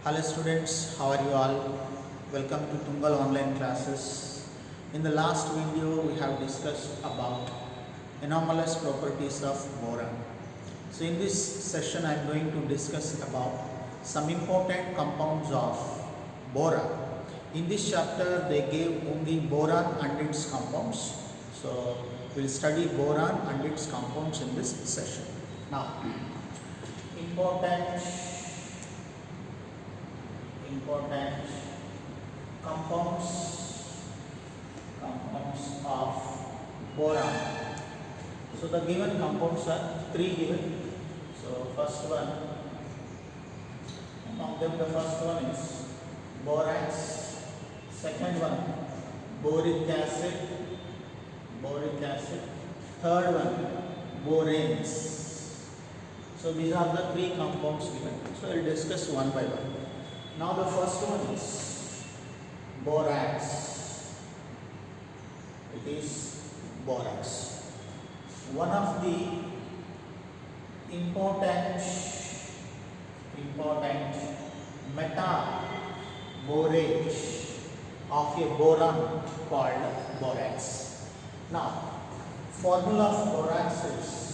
Hello students, how are you all? Welcome to Tungal online classes. In the last video we have discussed about anomalous properties of boron. So in this session I am going to discuss about some important compounds of boron. In this chapter they gave only boron and its compounds. So we will study boron and its compounds in this session. Now important compounds of boron. So the given compounds are three given. So first one, among them the first one is borax, second one boric acid, third one boranes. So these are the three compounds given. So I will discuss one by one. Now the first one is borax. It is borax. One of the important metaborate of a boron called borax. Now formula of borax is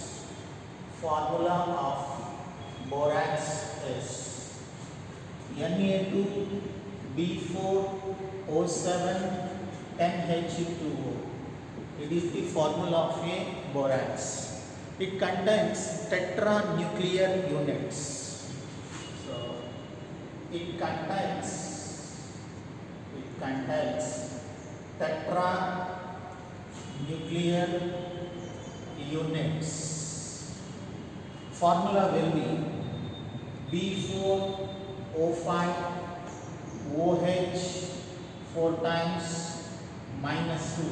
Na2B4O7 10He2O. It is the formula of a borax. It contains tetranuclear units. So it contains tetranuclear units. Formula will be B4O5 OH 4 times minus 2.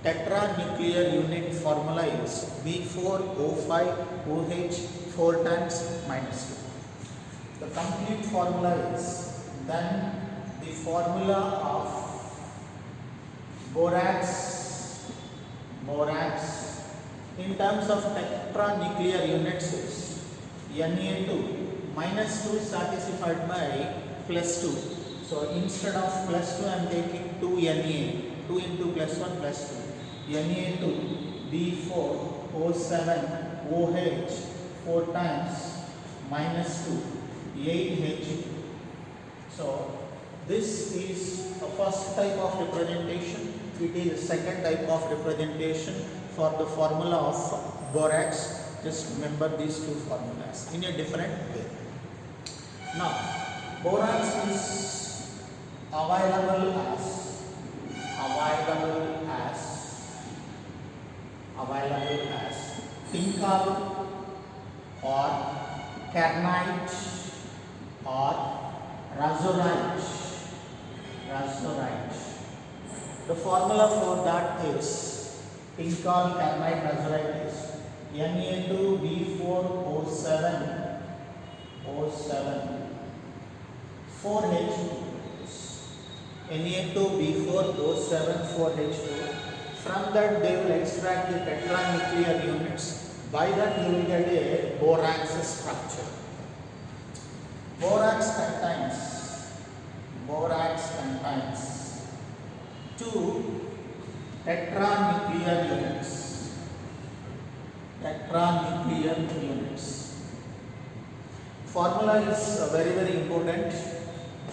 Tetranuclear unit formula is B4O5 OH 4 times minus 2. The complete formula is then the formula of borax in terms of tetranuclear units is Na2 minus 2 satisfied by plus 2. So instead of plus 2 I am taking 2 Na, 2 into plus 1 plus 2. Na2 B4O7 OH 4 times minus 2 8H2. So this is the first type of representation. It is the second type of representation for the formula of borax. Just remember these two formulas in a different way. Now, borax is available as tincal or kernite or razorite. The formula for that is tincal, kernite, razorite is Na2B4O7 4H2. Na2B4O7 4H2. From that they will extract the tetranuclear units. By that you will get a borax structure. Borax contains two tetranuclear units. Formula is very important.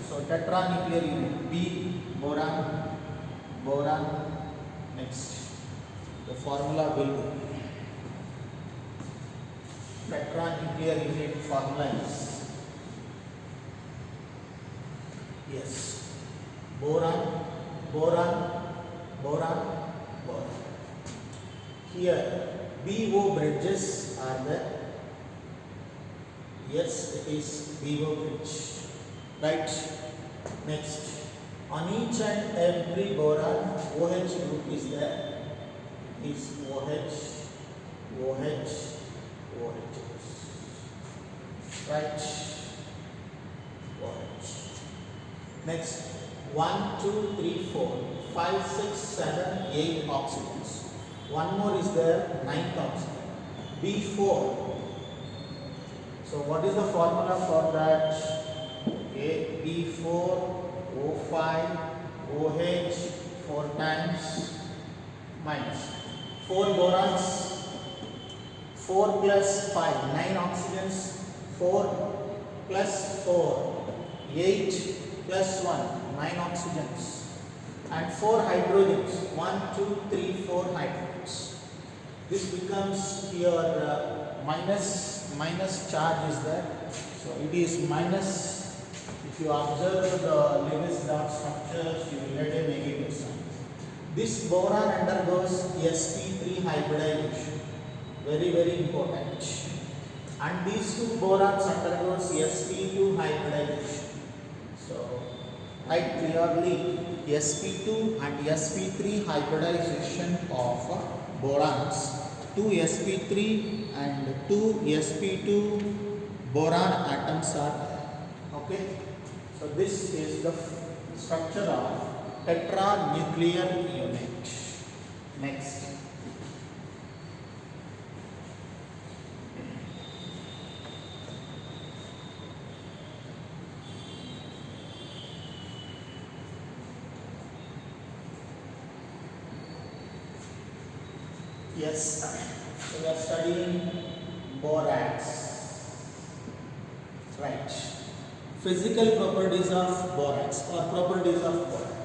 So tetranuclear unit B boron. Next the formula will be tetranuclear unit formula is boron. Here BO bridges are there. Yes, it is BO bridge. Right. Next, on each and every boron, OH group is there. Is OH. Right. OH. Next, 1, 2, 3, 4, 5, 6, 7, 8 oxygens. One more is there, 9th oxygen. B4. So what is the formula for that? 5 OH 4 times minus 4 borons, 4 plus 5 9 oxygens, 4 plus 4 8 plus 1 9 oxygens, and 4 hydrogens 1 2 3 4 hydrogens. This becomes here minus charge is there, so it is minus. If you observe the Lewis dot structures, you will get a negative sign. This boron undergoes sp3 hybridization, very important, and these two borons undergoes sp2 hybridization. So write clearly sp2 and sp3 hybridization of borons. 2 sp3 and 2 sp2 boron atoms are there. Okay, so this is the structure of tetranuclear unit. Next, yes, so we are studying borax, right? Physical properties of borax or properties of borax.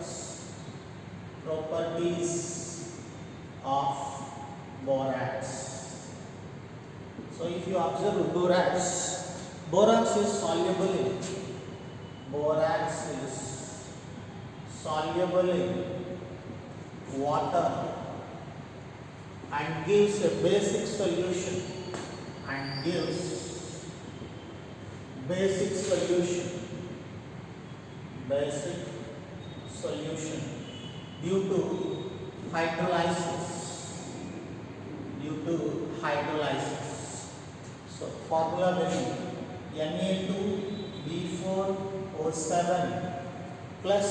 Properties of borax. So if you observe borax is soluble in water and gives a basic solution due to hydrolysis. So formula will be Na2B4O7 plus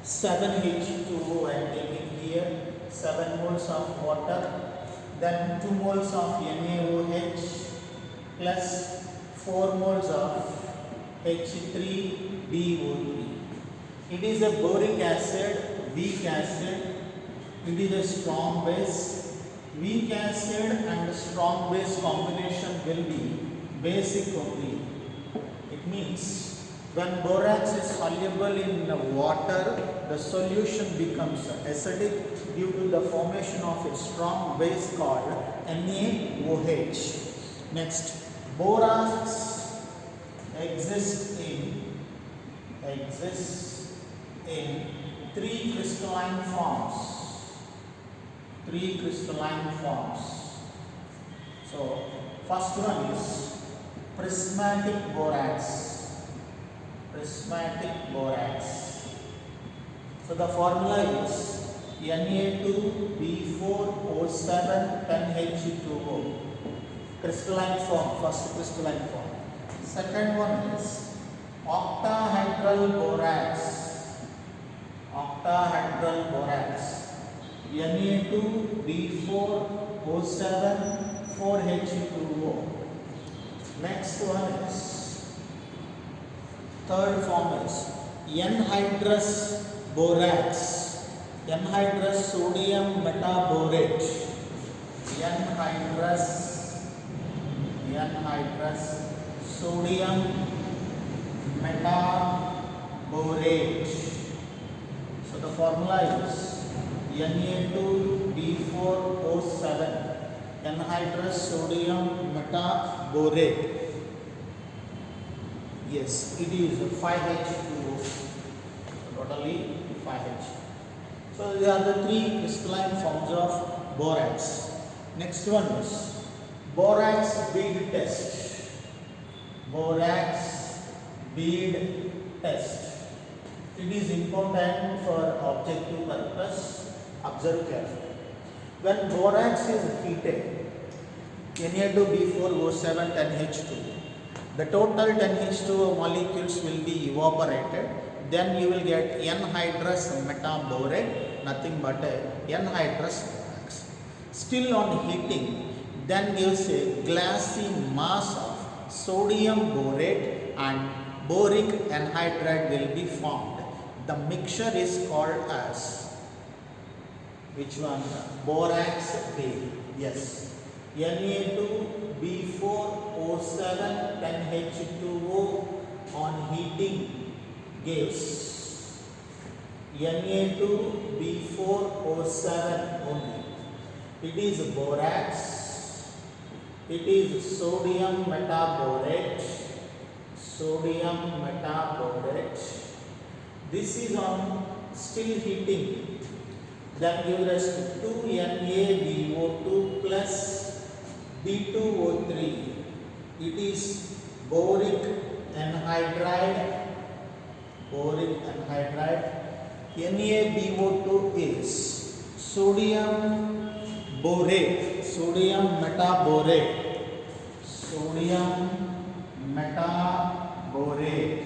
7H2O. I am taking here 7 moles of water, then 2 moles of NaOH plus 4 moles of H3BO3. It is a boric acid, weak acid. It is a strong base. Weak acid and strong base combination will be basic only. It means when borax is soluble in water, the solution becomes acidic due to the formation of a strong base called NaOH. Next, borax exists in 3 crystalline forms. So first one is prismatic borax. So the formula is Na2B4O7 10H2O. Crystalline form, first crystalline form. Second one is octahedral borax. Na2B4O7 4H2O. Next one is, third form is anhydrous borax. Anhydrous sodium metaborate. Anhydrous sodium metaborate. So the formula is Na2B4O7 anhydrous sodium metaborate. Yes, it is 5H2O. Totally 5H. So these are the 3 crystalline forms of borax. Next one is borax bead test. It is important for objective purpose. Observe carefully. When borax is heated, Na2B4O7 10H2, the total 10H2O molecules will be evaporated. Then you will get anhydrous metaborate, nothing but anhydrous borax. Still on heating, then gives a glassy mass of sodium borate and boric anhydride will be formed. The mixture is called as which one? Borax bead. Yes. Na2B4O7 10H2O on heating gives Na2B4O7 only. It is borax. It is sodium metaborate. Sodium metaborate. This is on still heating. Then give us 2NaBO2 plus B2O3. It is boric anhydride. Boric anhydride. NaBO2 is sodium borate. Sodium metaborate. Sodium metaborate.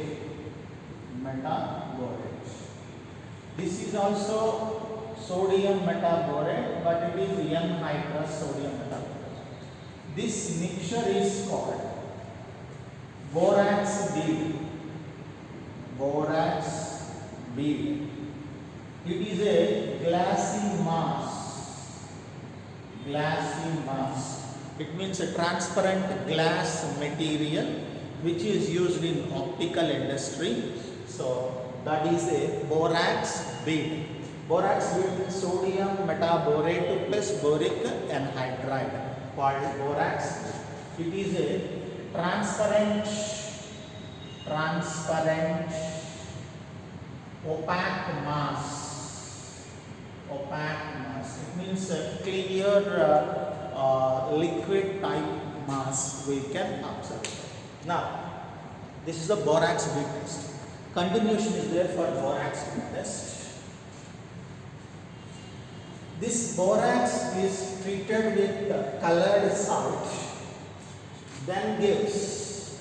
Metaborate. This is also sodium metaborate, but it is N-hydrous sodium metaborate. This mixture is called borax bead. Borax bead. It is a glassy mass. Glassy mass. It means a transparent glass material which is used in optical industry. So that is a borax bead. Borax bead is sodium metaborate plus boric anhydride called borax. It is a transparent opaque mass. Opaque mass. It means a clear liquid type mass we can observe. Now, this is the borax bead test. Continuation is there for borax bead test. This borax is treated with colored salt, then gives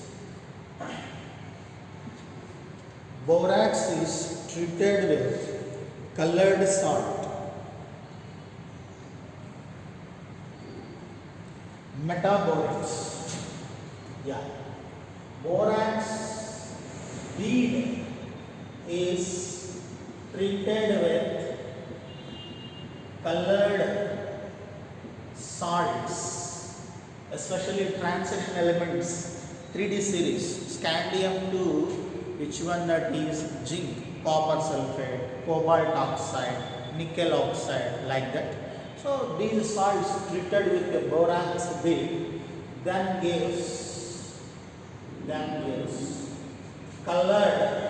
borax is treated with colored salt, metaborates. Yeah, borax bead is treated with colored salts, especially transition elements, 3D series, scandium 2, which one that is zinc, copper sulfate, cobalt oxide, nickel oxide, like that. So these salts treated with the borax bead then gives colored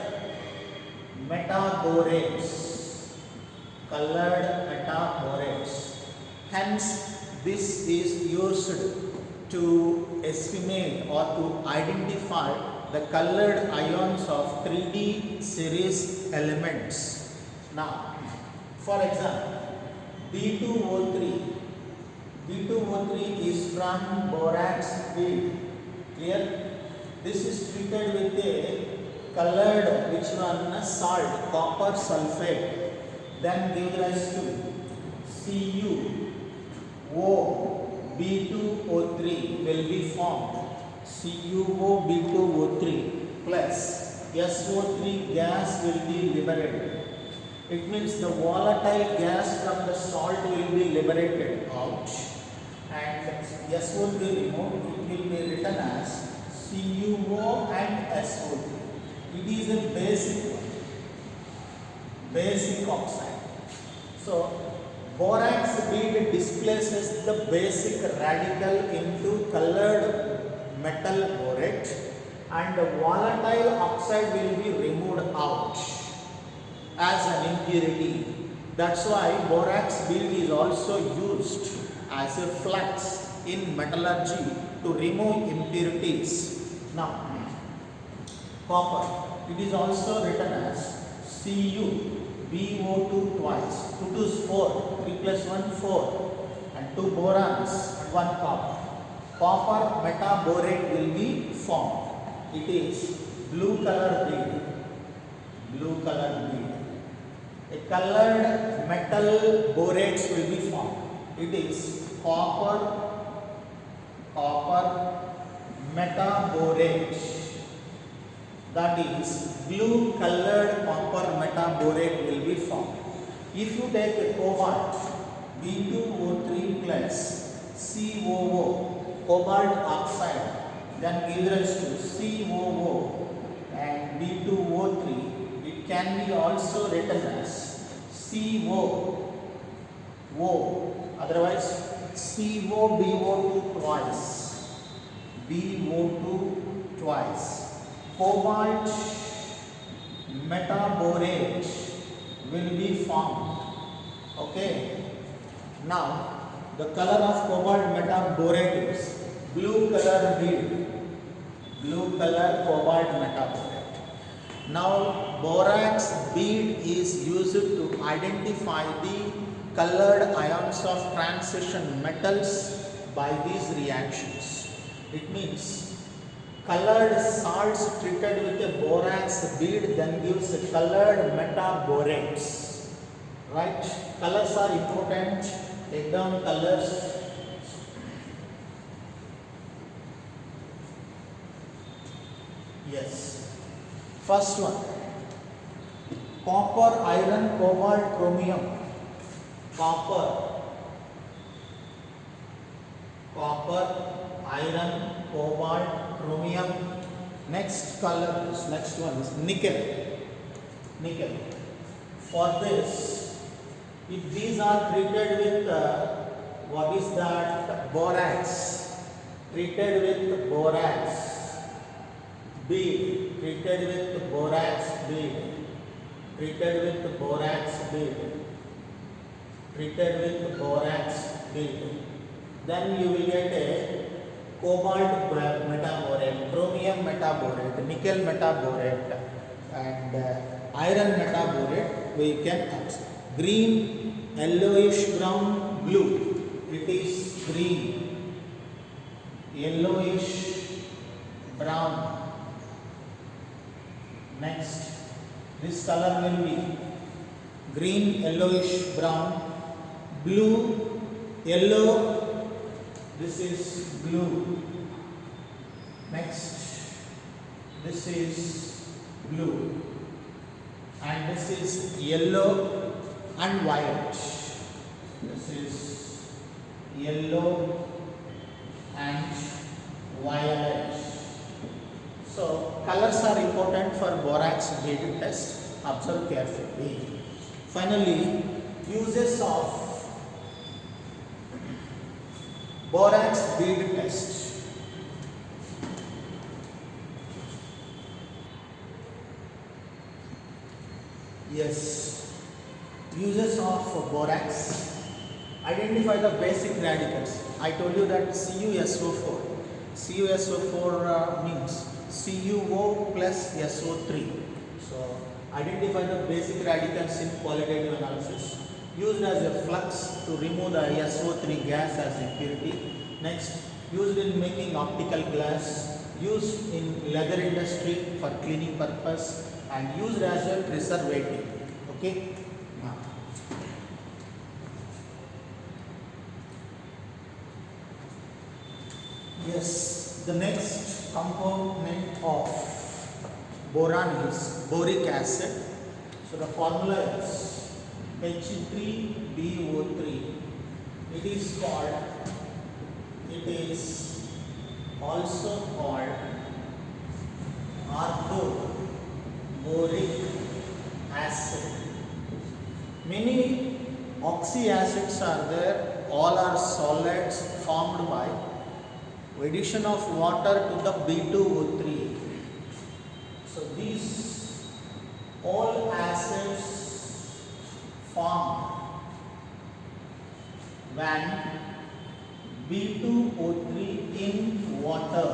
metaborates. Colored metaborates. Hence, this is used to estimate or to identify the colored ions of 3D series elements. Now, for example, B2O3. B2O3 is from borax bead. Clear? This is treated with a colored which one? Salt, copper sulfate. Then give rise to CuO2O3 will be formed. CuO2O3 plus SO3 gas will be liberated. It means the volatile gas from the salt will be liberated out, and SO3 removed. It will be written as CuO and SO3. It is a basic oxide. So, borax bead displaces the basic radical into colored metal borate, and the volatile oxide will be removed out as an impurity. That's why borax bead is also used as a flux in metallurgy to remove impurities. Now, copper, it is also written as CuBO2 twice. 2 to 4, 3 plus 1, 4, and 2 borons, 1 copper. Copper metaborate will be formed. It is blue color bead. Blue color bead. A colored metal borates will be formed. It is copper metaborate. that is blue colored copper metaborate will be formed. If you take a cobalt B2O3 plus COO, cobalt oxide, then give rise to COO and B2O3, it can be also written as COO, otherwise COBO2 twice, BO2 twice. Cobalt metaborate will be formed. Okay. Now the color of cobalt metaborate is blue color bead. Blue color cobalt metaborate. Now borax bead is used to identify the colored ions of transition metals by these reactions. It means colored salts treated with a borax bead then gives a colored metaborates. Right? Colors are important. Take down colors. Yes. First one. Copper, iron, cobalt, chromium. Copper, iron, cobalt, chromium. Next color is, next one is nickel. For this, if these are treated with what is that, borax, treated with borax bead, treated with borax bead, treated with borax bead, treated with borax bead, then you will get a cobalt metaborate, chromium metaborate, nickel metaborate, and iron metaborate we can observe. Green, yellowish brown, blue. It is green, yellowish brown. Next, this color will be green, yellowish brown, blue, yellow. This is blue. Next, this is blue, and this is yellow and violet. This is yellow and violet. So colors are important for borax bead test. Observe carefully. Finally, uses of borax bead test. Yes. Uses of borax. Identify the basic radicals. I told you that CuSO4. CuSO4 means CuO plus SO3. So identify the basic radicals in qualitative analysis. Used as a flux to remove the SO3 gas as impurity. Next, used in making optical glass, used in leather industry for cleaning purpose, and used as a preservative. Okay. Now, yes, the next component of boron is boric acid. So the formula is H3BO3. It is also called orthoboric acid. Many oxyacids are there, all are solids formed by addition of water to the B2O3. So these all acids formed when B2O3 in water.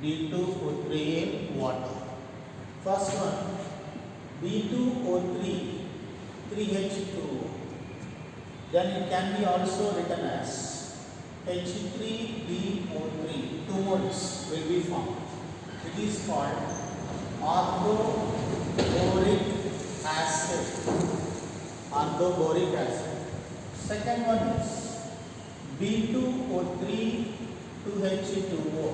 B2O3 in water. First one, B2O3, 3H2O. Then it can be also written as H3BO3. 2 moles will be formed. It is called orthoboric acid. Orthoboric acid. Second one is B2O3 2H2O.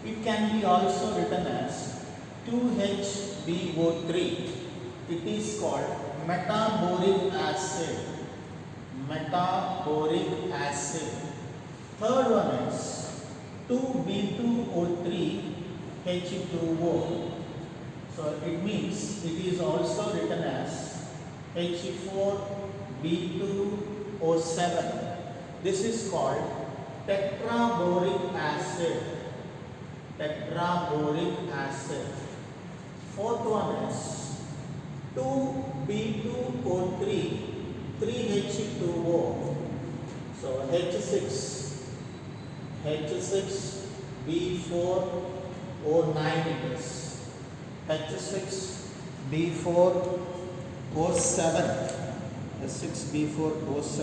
It can be also written as 2HbO3. It is called metaboric acid. Metaboric acid. Third one is 2B2O3H2O. So it means it is also written as H4B2O7. This is called tetraboric acid. Tetraboric acid. Fourth one is 2B2O3 3H2O. So H6B4O9 it is. H6B4O7. H6B4O7.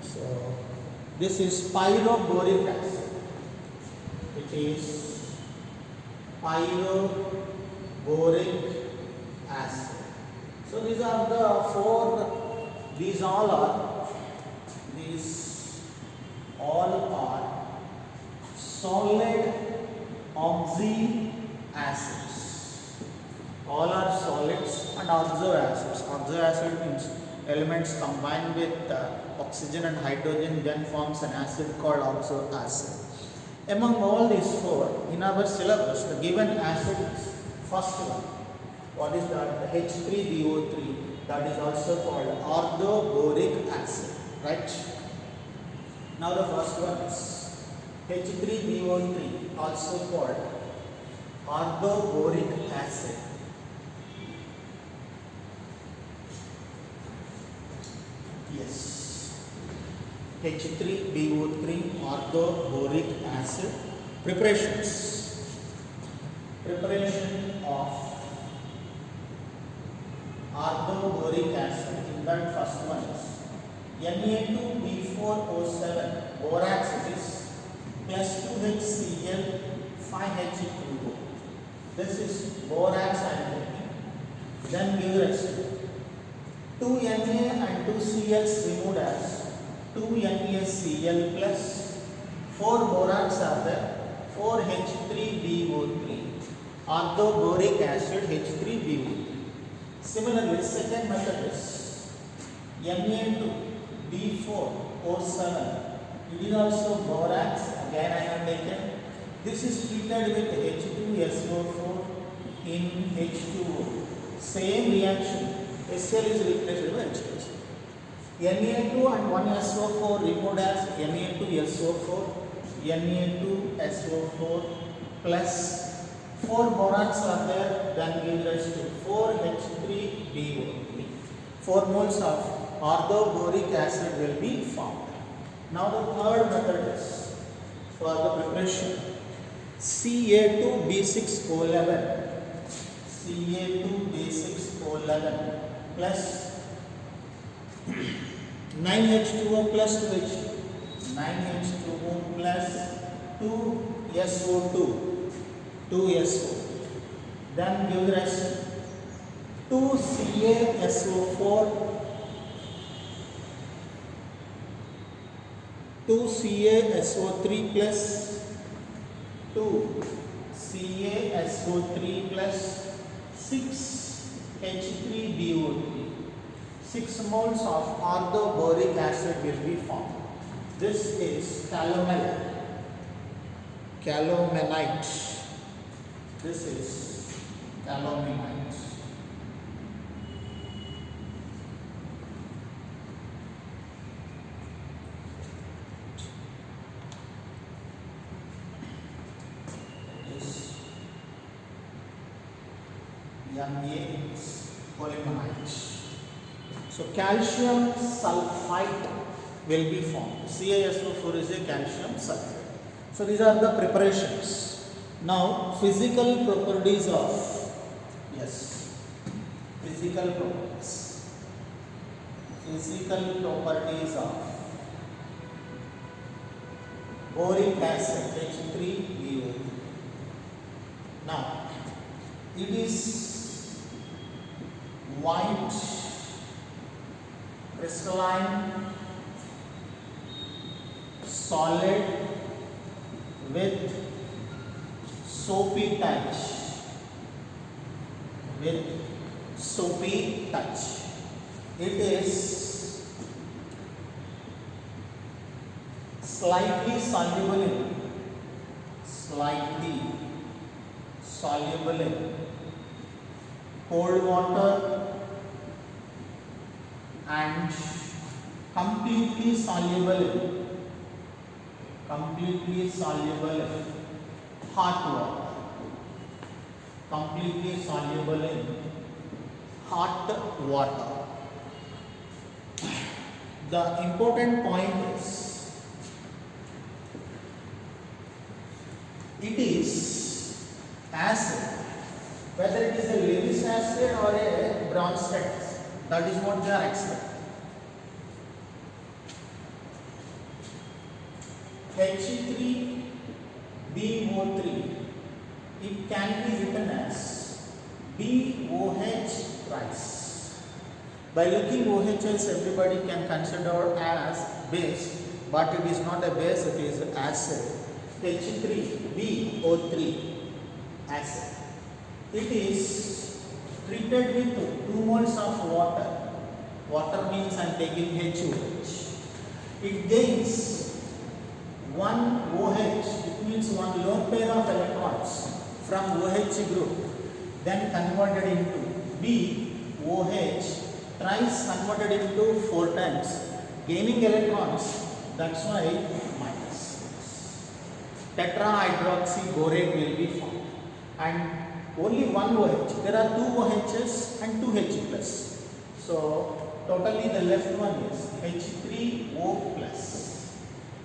So this is pyroboric acid. It is pyroboric acid. So these are the four. These all are solid oxy acids. All are solids and oxo acids. Oxo acid means elements combined with oxygen and hydrogen then forms an acid called oxo acid. Among all these four, in our syllabus, the given acid is first one. What is that? The H3BO3. That is also called orthoboric acid. Right? Now the first one is H3BO3, also called orthoboric acid. Yes. H3BO3 orthoboric acid. Preparations. Preparation of orthoboric acid. In that first one is Na2B4O7 borax is plus 2HCl 5H2O. This is borax I am taking. Then give rest. 2Na and 2Cl removed as 2NaCl plus 4 borax are there, 4H3BO3. Orthoboric acid H3BO3. Similarly, second method is Na2B4O7. It is also borax. Again I have taken. This is treated with H2SO4 in H2O. Same reaction. Cl is replaced with H2SO4. Na2 and 1SO4 removed as Na2SO4. Na2SO4 plus 4 borax are there, then gives rise to 4H3BO3. 4 moles of orthoboric acid will be formed. Now the third method is for the preparation Ca2B6O11. Ca2B6O11 plus 9H2O plus 2H2. 9H2O plus 2SO2. 2SO. Then give rise to 2CaSO4. 2CaSO3 plus 2CaSO3 plus 6H3BO3. 6 moles of orthoboric acid will be formed. This is calomelite. Calomelite. This is calomelite. Na is polymerite. So calcium sulfite will be formed. CaSO4 is a calcium sulfate. So these are the preparations. Now physical properties of physical properties of boric acid H3BO3. Now it is white, crystalline, solid with soapy touch. with soapy touch. It is slightly soluble in cold water and completely soluble in hot water. Completely soluble in hot water. The important point is it is acid, whether it is a Lewis acid or a Bronsted acid. That is what they are expecting. He3BO3, it can be written as BOH thrice. By looking OHs, everybody can consider as base, but it is not a base, it is acid. H3BO3 acid. It is treated with 2 moles of water. Water means I am taking HOH. It gains 1 OH, it means 1 lone pair of electrons from OH group, then converted into BOH, thrice converted into 4 times, gaining electrons, that's why minus. Tetrahydroxyborate will be formed, and only 1 OH. There are 2 OHs and 2 H plus. So totally the left one is H3O plus.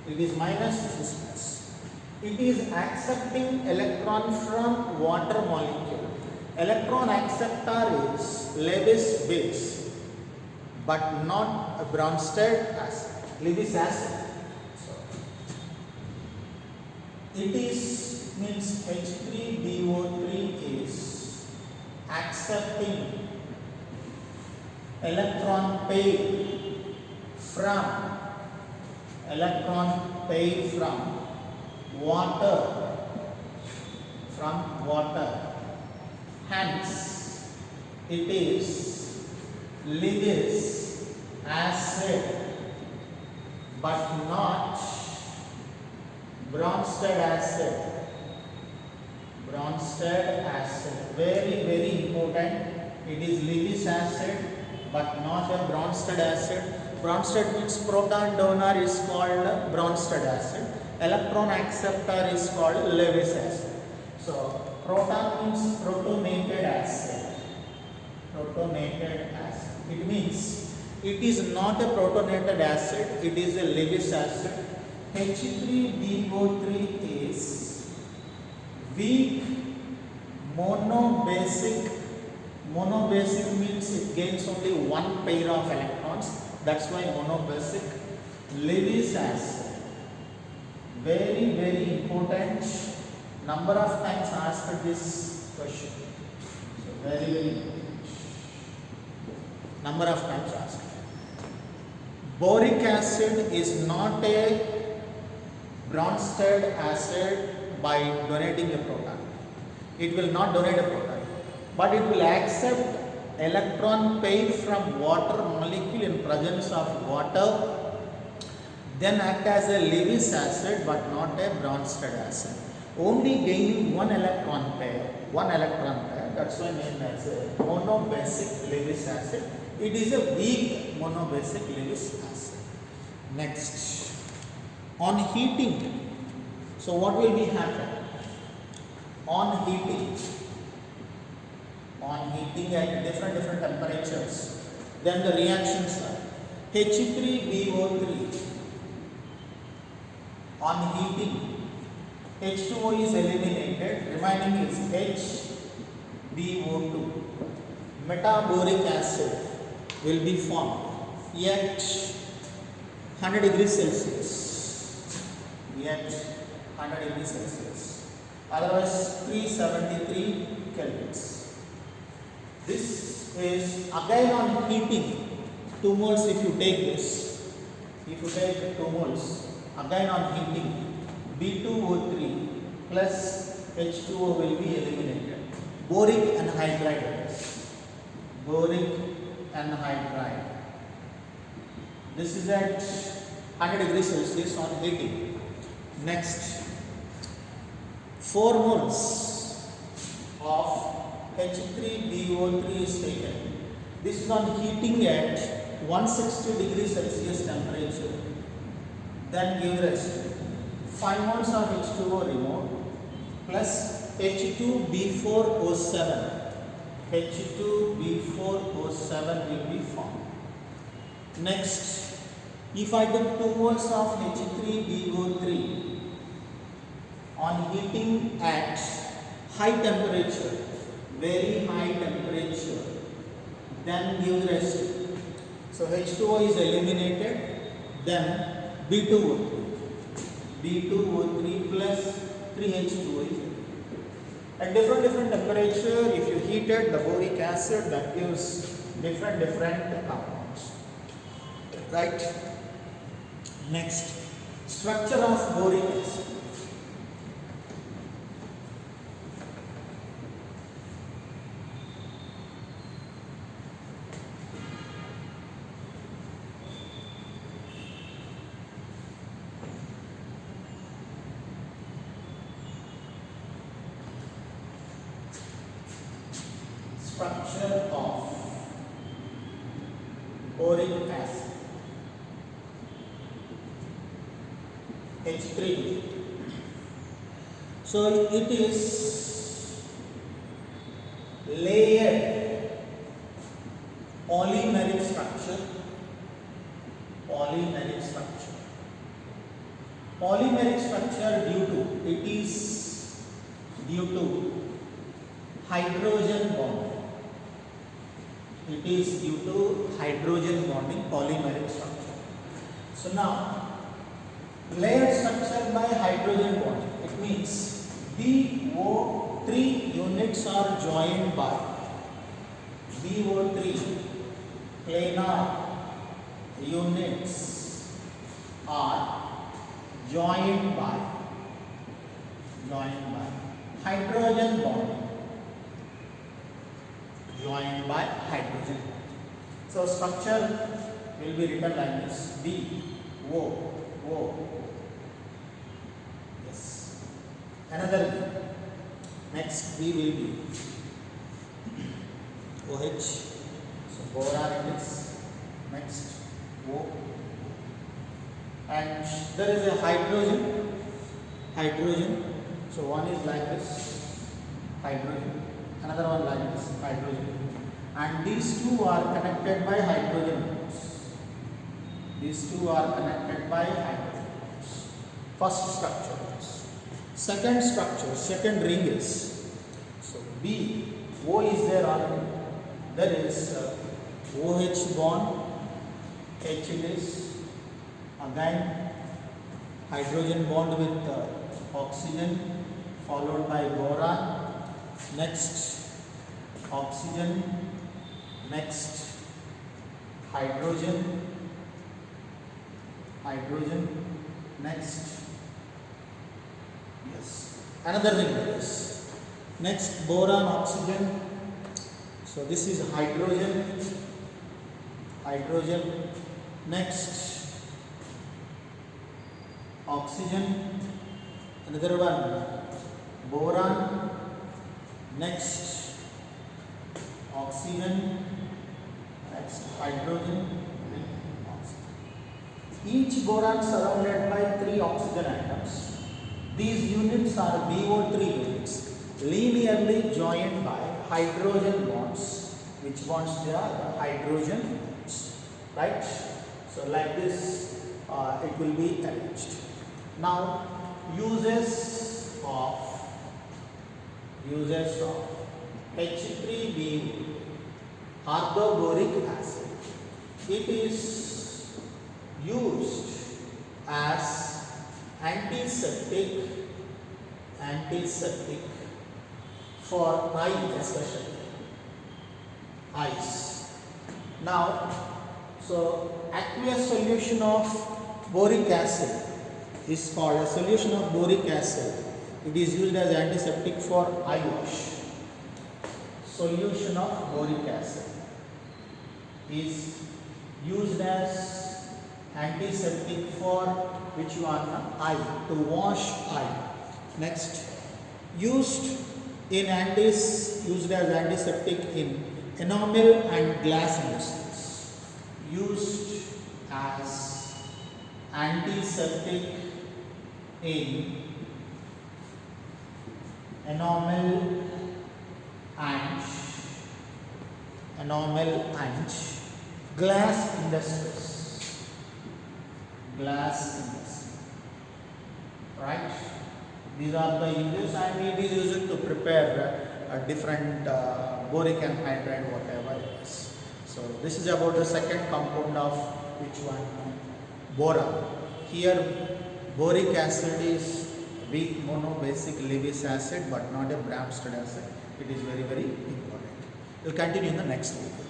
It is minus, this is plus. It is accepting electron from water molecule. Electron acceptor is Lewis base, but not a Bronsted acid. Lewis acid. So it is means H3BO3 is accepting electron pair from water. Hence, it is Lewis acid, but not Bronsted acid. Very important. It is Lewis acid, but not a Bronsted acid. Bronsted means proton donor is called Bronsted acid. Electron acceptor is called Lewis acid. So proton means protonated acid. It means it is not a protonated acid, it is a Lewis acid. H3BO3 is weak monobasic. Monobasic means it gains only 1 pair of electrons. That's why monobasic. Lewis acid. Very important. Number of times asked this question. So very important. Number of times asked. Boric acid is not a Bronsted acid by donating a proton. It will not donate a proton, but it will accept electron pair from water molecule in presence of water, then act as a Lewis acid but not a Bronsted acid. Only gaining 1 electron pair. That's why named as a monobasic Lewis acid. It is a weak monobasic Lewis acid. Next, on heating. So what will be happen? On heating at different temperatures, then the reactions are H3BO3 on heating, H2O is eliminated, remaining is HBO2. Metaboric acid will be formed at 100 degrees Celsius. Otherwise 373 kelvins. This is again on heating. 2 moles if you take this. If you take 2 moles, again on heating, B2O3 plus H2O will be eliminated. Boric anhydride. boric anhydride. This is at 100 degrees Celsius on heating. Next, 4 moles of H3BO3 is taken. This is on heating at 160 degrees Celsius temperature. Then give rest. 5 moles of H2O removed plus H2B4O7. H2B4O7 will be formed. Next, if I take 2 moles of H3BO3 on heating at high temperature, very high temperature, then give rest. So H2O is eliminated, then B2O3 plus 3H2O is at different temperature. If you heated the boric acid, that gives different compounds, right? Next, structure of boric acid. Structure of boric acid, H3. So it is layered polymeric structure. Polymeric structure due to hydrogen bonding. It is due to hydrogen bonding, polymeric structure. So now, layered structure by hydrogen bonding. It means BO3 units are joined by BO3 planar units are joined by hydrogen bonding. Joined by hydrogen. So structure will be written like this: B, O. Yes. Another B. Next B will be OH. So boron it is. Next O. And there is a hydrogen. So one is like this, hydrogen. Another one like this, hydrogen, and these two are connected by hydrogen bonds. First structure. Second ring is, so B, O is there already. There is OH bond, H it is, again hydrogen bond with oxygen followed by boron. Next oxygen, next hydrogen, next, yes, another ring is, next boron, oxygen. So this is hydrogen, next oxygen, another one boron, next oxygen, next hydrogen, oxygen. Each boron surrounded by 3 oxygen atoms. These units are BO3 units, linearly joined by hydrogen bonds. Which bonds they are? The hydrogen bonds, right? So like this it will be arranged. Now uses of H3B orthoboric acid. It is used as antiseptic for eyes, especially eyes. Now, so aqueous solution of boric acid is called a solution of boric acid. It is used as antiseptic for eye wash. Solution of boric acid. is used as antiseptic for which one? Eye, to wash eye. Next, used used as antiseptic in enamel and glass industries. Used as antiseptic in enamel and glass industries. Glass industry. Right? These are the uses, and it is used to prepare a different boric anhydride, whatever it is. So this is about the second compound of which one? Boron. Here boric acid is weak monobasic Lewis acid, but not a Bronsted acid. It is very, very important. We'll continue in the next video.